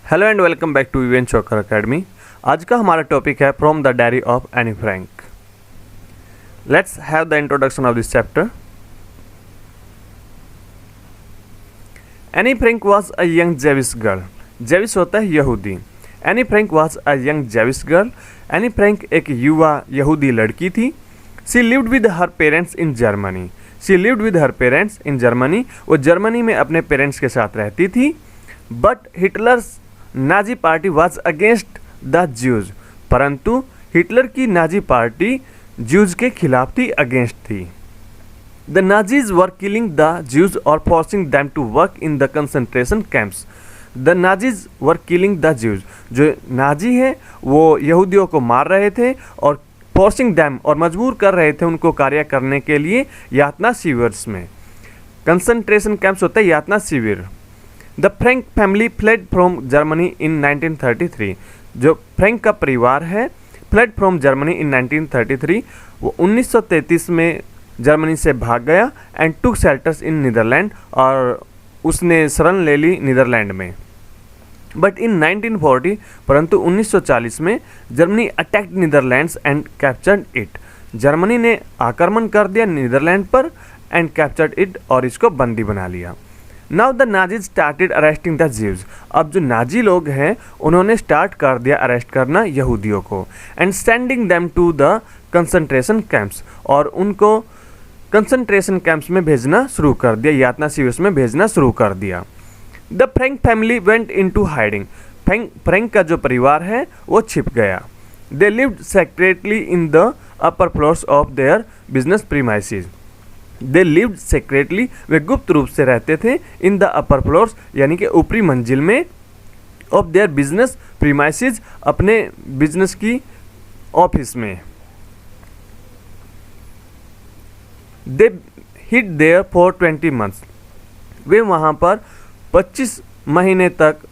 Hello and welcome back to event चोकर academy. आज का हमारा टॉपिक है from the diary of Anne Frank. Let's have the introduction of this chapter. Anne Frank was a young Jewish girl. Jewish होता है यहूदी। Anne Frank was a young Jewish girl. Anne Frank एक युवा यहूदी लड़की थी। She lived with her parents in Germany. She lived with her parents in Germany. वो Germany में अपने पेरेंट्स के साथ रहती थी। But Hitler's Nazi party was against the Jews. परंतु हिटलर की नाजी पार्टी ज्यूज के खिलाफ थी, अगेंस्ट थी। The Nazis were killing the Jews और forcing them to work in the concentration camps. The Nazis were killing the Jews. जो Nazi हैं वो यहूदियों को मार रहे थे और फोर्सिंग दैम और मजबूर कर रहे थे उनको कार्य करने के लिए यातना शिविर्स में। कंसंट्रेशन कैंप्स होते हैं यातना शिविर। The Frank family fled from Germany in 1933। जो फ्रैंक का परिवार है फ्लेड फ्रॉम जर्मनी इन 1933। वो 1933 में जर्मनी से भाग गया and took shelters in Netherland, और उसने शरण ले ली नीदरलैंड में। बट इन 1940, परंतु 1940 में Germany attacked Netherlands and captured it. Germany ने आक्रमण कर दिया नीदरलैंड पर एंड कैप्चर्ड इट, और इसको बंदी बना लिया। Now the Nazis started arresting the Jews. अब जो नाजी लोग हैं उन्होंने स्टार्ट कर दिया अरेस्ट करना यहूदियों को and sending them to the concentration camps, और उनको कंसंट्रेशन कैंप्स में भेजना शुरू कर दिया, यातना शिविर में भेजना शुरू कर दिया। The Frank family went into hiding. Frank का जो परिवार है वो छिप गया। They lived secretly in the upper floors of their business premises. They lived secretly, वे गुप्त रूप से रहते थे, इन द अपर फ्लोर्स यानी कि ऊपरी मंजिल में, ऑफ देयर बिजनेस प्रीमाइसेस अपने बिजनेस की ऑफिस में। They hid there for 20 months. वे वहाँ पर 25 महीने तक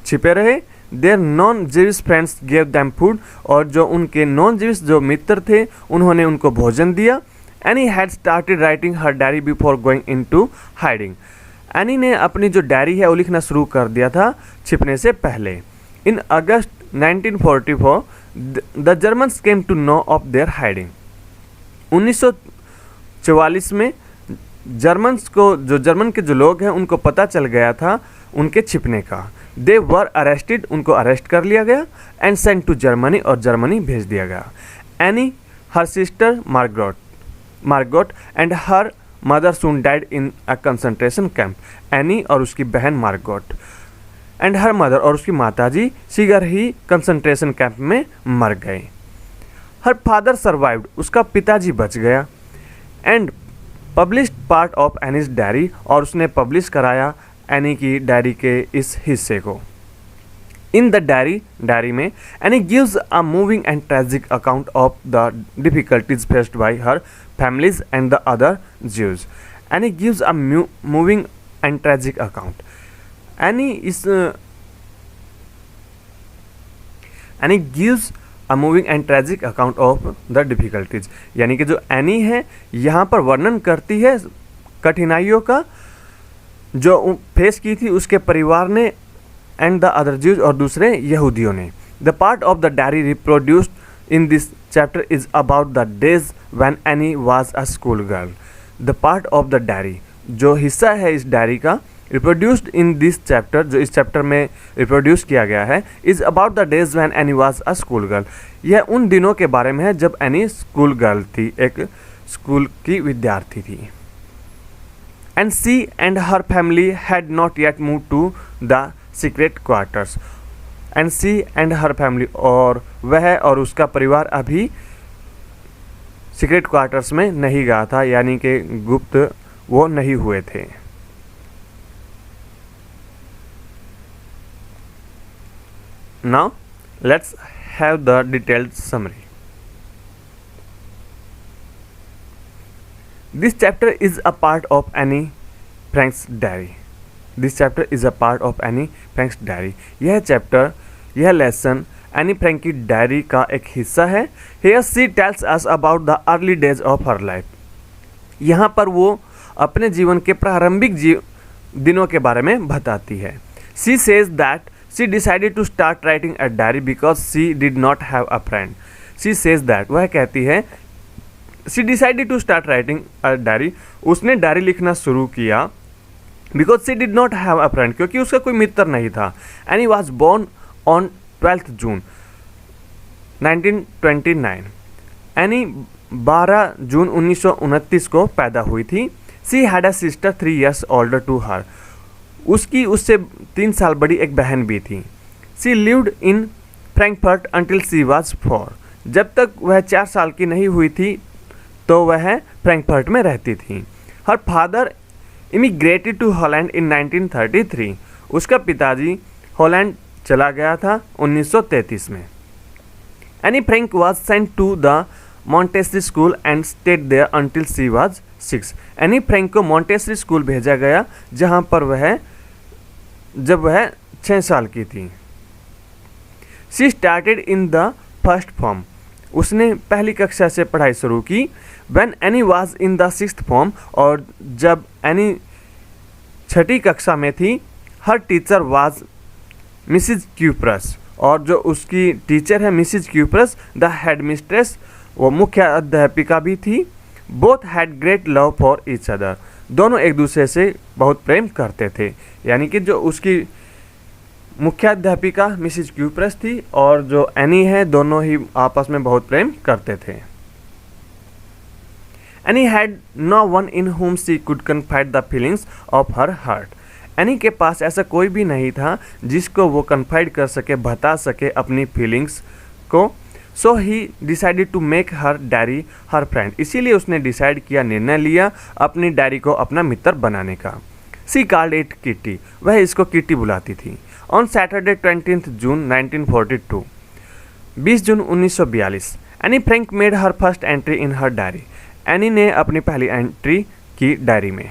छिपे रहे। Their non Jewish friends gave them food, और जो उनके नॉन जेविश जो मित्र थे उन्होंने उनको भोजन दिया। Any had started writing her diary before going into hiding. Any ने अपनी जो डायरी है वो लिखना शुरू कर दिया था छिपने से पहले। In August 1944 the Germans came to know of their hiding. 1944 में जर्मन्स को, जो जर्मन के जो लोग हैं उनको पता चल गया था उनके छिपने का। दे वर अरेस्टेड, उनको अरेस्ट कर लिया गया एंड सेंट टू जर्मनी, और जर्मनी भेज दिया गया। Any, her sister Margot and her mother soon died in a concentration camp. Any और उसकी बहन मार्गोट एंड हर मदर और उसकी माताजी शीघ्र ही कंसंट्रेशन कैंप में मर गए। हर फादर सर्वाइव्ड, उसका पिताजी बच गया। And published part of Annie's diary, और उसने पब्लिश कराया एनी की डायरी के इस हिस्से को। इन द डायरी में any gives a moving and tragic account of the difficulties faced by her families and the other Jews. Annie gives a moving and tragic account. Annie gives a moving and tragic account of the difficulties. यानी कि जो any है यहाँ पर वर्णन करती है कठिनाइयों का जो फेस की थी उसके परिवार ने एंड द अदर ज्यूज, और दूसरे यहूदियों ने। The part of the diary reproduced in this chapter is about the days when Annie was a school girl. The part of the diary, जो हिस्सा है इस डायरी का, reproduced in this chapter, जो इस चैप्टर में रिप्रोड्यूस किया गया है, is about the days when Annie was a school girl. यह उन दिनों के बारे में है जब एनी स्कूल गर्ल थी, एक स्कूल की विद्यार्थी थी। And she and her family had not yet moved to the secret quarters. And she and her family, और वह और उसका परिवार अभी सीक्रेट क्वार्टर्स में नहीं गया था, यानी कि गुप्त वो नहीं हुए थे। Now let's have the detailed summary. This chapter is a part of any Franks diary. This chapter is a part of any Franks diary. यह चैप्टर, यह लेसन एनी फ्रैंक की डायरी का एक हिस्सा है। Here she tells us about the early days of her life. यहाँ पर वो अपने जीवन के प्रारंभिक दिनों के बारे में बताती है। She says that she decided to start writing a diary because she did not have a friend. She says that, वह कहती है she decided to start writing a diary, उसने डायरी लिखना शुरू किया because she did not have a friend, क्योंकि उसका कोई मित्र नहीं था। Anne was born on 12 June 1929। Anne 12 जून 1929 को पैदा हुई थी। She had a sister 3 years older to her, उसकी उससे 3 साल बड़ी एक बहन भी थी। She lived in Frankfurt until she was 4, जब तक वह 4 साल की नहीं हुई थी तो वह फ्रैंकफर्ट में रहती थी। Her father immigrated to Holland in 1933, उसका पिताजी हॉलैंड चला गया था 1933 में। Anne Frank was sent to the Montessori school and stayed there until she was 6। Anne Frank को मॉन्टेसरी स्कूल भेजा गया जहाँ पर जब वह 6 साल की थी। She started in the first form, उसने पहली कक्षा से पढ़ाई शुरू की। When any was in the 6th form, और जब एनी 6ठी कक्षा में थी, हर टीचर वाज मिसिज क्यूप्रस, और जो उसकी टीचर है Mrs cuprous the head mistress, वो मुख्य अध्यापिका भी थी। Both had great love for each other, दोनों एक दूसरे से बहुत प्रेम करते थे। यानी कि जो उसकी मुख्याध्यापिका मिसिज क्यूप्रस थी और जो एनी है, दोनों ही आपस में बहुत प्रेम करते थे। Anne had no one in whom she could confide the feelings of her heart. Anne के पास ऐसा कोई भी नहीं था जिसको वो कन्फाइड कर सके, बता सके अपनी फीलिंग्स को। So he decided to make her diary her friend, इसीलिए उसने डिसाइड किया, निर्णय लिया अपनी डायरी को अपना मित्र बनाने का। शी कॉल्ड इट किटी, वह इसको किटी बुलाती थी। On Saturday 20 June 1942, 20 June 1942, Anne Frank made her first entry in her diary. Anne ने अपनी पहली एंट्री की डायरी में।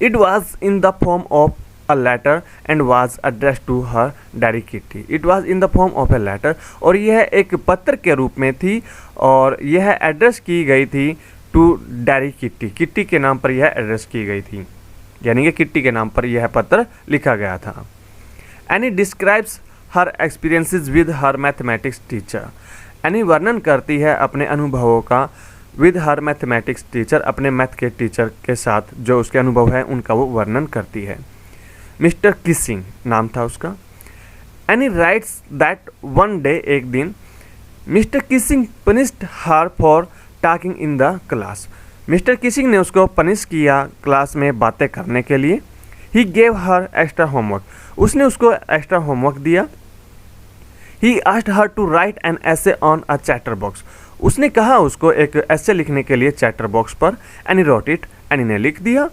It was in the form of a letter and was address to her diary Kitty. It was in the form of a letter, और यह एक पत्र के रूप में थी और यह एड्रेस की गई थी टू डायरी किटी। किट्टी के नाम पर यह एड्रेस की गई थी, यानी कि किट्टी के नाम पर यह पत्र लिखा गया था। Any describes her experiences with her mathematics teacher. Any वर्णन करती है अपने अनुभवों का विद हर मैथमेटिक्स टीचर, अपने मैथ के टीचर के साथ जो उसके अनुभव है उनका वो वर्णन करती है। मिस्टर किसिंग नाम था उसका। Any rights that one day, एक दिन, mister Keesing punished her for talking in the class. Mister Keesing ने उसको पनिश किया क्लास में बातें करने के लिए। He gave her extra homework, उसने उसको एक्स्ट्रा होमवर्क दिया। He asked her to write an essay on a chatterbox, उसने कहा उसको एक एसे लिखने के लिए चैटर बॉक्स पर। एनी रोट इट, एनी ने लिख दिया।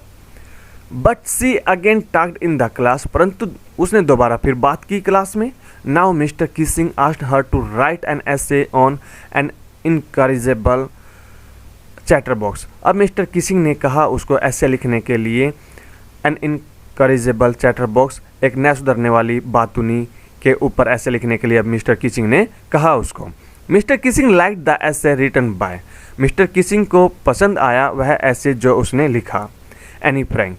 But she again talked in the class, परंतु उसने दोबारा फिर बात की क्लास में। Now Mr Keesing asked her to write an essay on an इनकरेजेबल chatter box. अब मिस्टर किसिंग ने कहा उसको ऐसे लिखने के लिए एन इनकरेजेबल चैटर बॉक्स, एक न सुधरने वाली बातूनी के ऊपर ऐसे लिखने के लिए अब मिस्टर किसिंग ने कहा उसको। मिस्टर किसिंग लाइक द ऐसे रिटन बाय, मिस्टर किसिंग को पसंद आया वह ऐसे जो उसने लिखा। Anne Frank,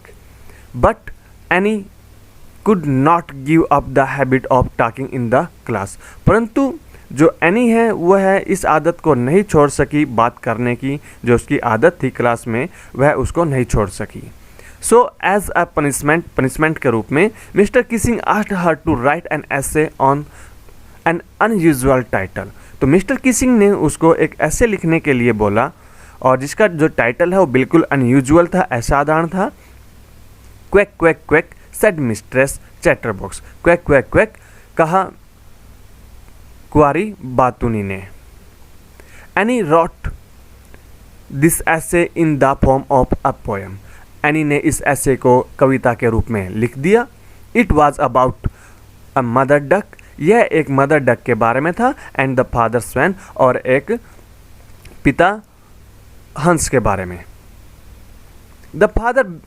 but any could not give up the habit of talking in the class, परंतु जो एनी है वह इस आदत को नहीं छोड़ सकी, बात करने की जो उसकी आदत थी क्लास में वह उसको नहीं छोड़ सकी। सो एज अ पनिशमेंट के रूप में mister Keesing asked her to write an essay on an unusual title, तो मिस्टर किसिंग ने उसको एक ऐसे लिखने के लिए बोला और जिसका जो टाइटल है वो बिल्कुल अनयूजुअल था, असाधारण था। Quack quack quack said mistress chatter box, quack quack quack कहा कुआरी बातूनी ने। एनी रॉट दिस ऐसे इन the form of a poem, any ने इस ऐसे को कविता के रूप में लिख दिया। It was about a mother duck, यह एक मदर डक के बारे में था, एंड द फादर स्वैन, और एक पिता हंस के बारे में। The father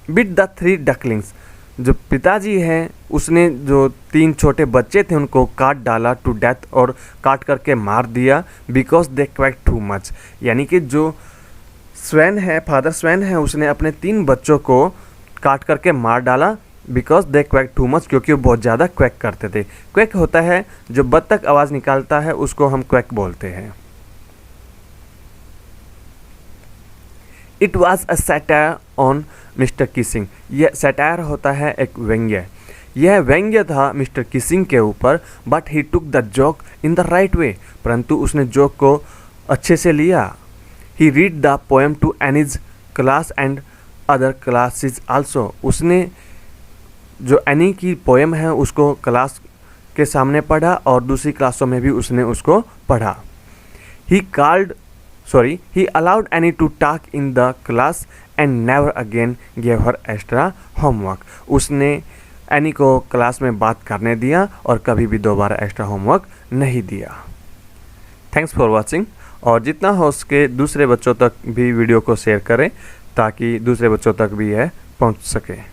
bit the 3 ducklings, जो पिताजी हैं उसने जो 3 छोटे बच्चे थे उनको काट डाला टू डेथ, और काट करके मार दिया because they quack too much, यानी कि जो स्वैन है, फादर स्वैन है, उसने अपने 3 बच्चों को काट करके मार डाला because they quack too much, क्योंकि वो बहुत ज़्यादा क्वैक करते थे। क्वैक होता है जो बत्तख आवाज़ निकालता है, उसको हम क्वैक बोलते हैं। It was a satire on mister Keesing. यह सैटायर होता है एक व्यंग्य। यह व्यंग्य था मिस्टर किसिंग के ऊपर, but he took the joke in the right way, परंतु उसने जोक को अच्छे से लिया। He read the poem to Anne's class and other classes also. उसने जो एनी की पोएम है उसको क्लास के सामने पढ़ा और दूसरी क्लासों में भी उसने उसको पढ़ा। He allowed Annie to talk in the class and never again gave her extra homework. उसने एनी को क्लास में बात करने दिया और कभी भी दोबारा एक्स्ट्रा होमवर्क नहीं दिया। Thanks for watching. और जितना हो सके दूसरे बच्चों तक भी वीडियो को शेयर करें ताकि दूसरे बच्चों तक भी यह पहुंच सके।